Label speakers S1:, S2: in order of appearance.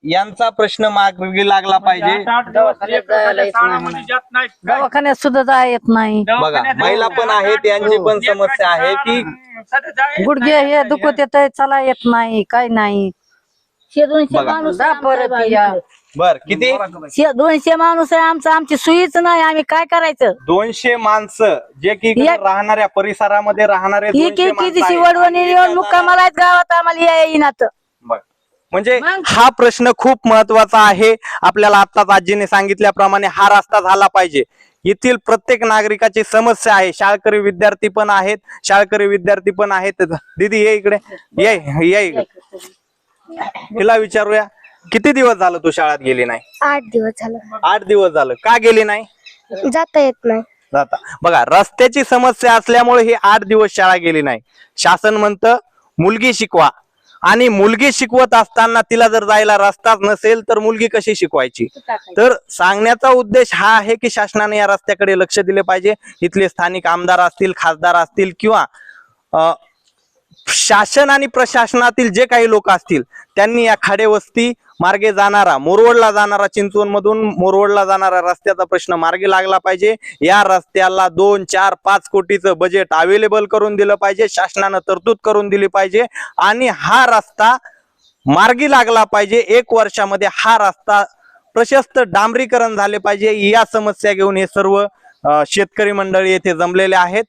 S1: यांचा प्रश्न मार्गी लागला पाहिजे।
S2: दवाखान्यात सुद्धा जाय येत नाही।
S1: बघा महिला पण आहेत, यांची पण समस्या आहे की
S2: गुडघे हे दुखत येत, चला येत नाही, काय नाही। 200 माणूस
S1: बर किती
S2: 200 माणूस आहे आमचा, आमची सुईच नाही, आम्ही काय करायचं।
S1: 200 माणसं जे की इकडे राहणाऱ्या परिसरामध्ये राहणारे 200 माणसं आहेत।
S2: वडवणी येऊन मुक्कामाला आहेत गावात, आम्हाला येईनात।
S1: म्हणजे हा प्रश्न खूप महत्वाचा आहे। आपल्याला आत्ताच आजीने सांगितल्याप्रमाणे हा रस्ता झाला पाहिजे। येथील प्रत्येक नागरिकाची समस्या आहे। शाळकरी विद्यार्थी पण आहेत। दीदी ये इकडे, ये इकडे, हिला विचारूया, किती दिवस झालं तू शाळेत गेली नाही?
S3: 8 दिवस झालं।
S1: 8 दिवस झालं, का गेली नाही?
S3: जाता येत नाही।
S1: जाता बघा, रस्त्याची समस्या असल्यामुळे ही 8 दिवस शाळा गेली नाही। शासन म्हणतं मुलगी शिकवा, आणि मुलगी शिकवत असताना तिला जर जायला रस्ताच नसेल तर मुलगी कशी शिकवायची? तर सांगण्याचा उद्देश हा आहे की शासनाने या रस्त्याकडे लक्ष दिले पाहिजे। इथले स्थानिक आमदार असतील, खासदार असतील, किंवा शासन आणि प्रशासनातील जे काही लोक असतील त्यांनी या खाडेवस्ती मार्गे जाणारा, मोरवडला जाणारा, चिंचवड मधून मोरवडला जाणारा रस्त्याचा प्रश्न मार्गी लागला पाहिजे। या रस्त्याला 2, 4, 5 कोटीचं बजेट अवेलेबल करून दिलं पाहिजे, शासनानं तरतूद करून दिली पाहिजे, आणि हा रस्ता मार्गी लागला पाहिजे। 1 वर्षामध्ये हा रस्ता प्रशस्त डांबरीकरण झाले पाहिजे। या समस्या घेऊन हे सर्व शेतकरी मंडळी येथे जमलेले आहेत।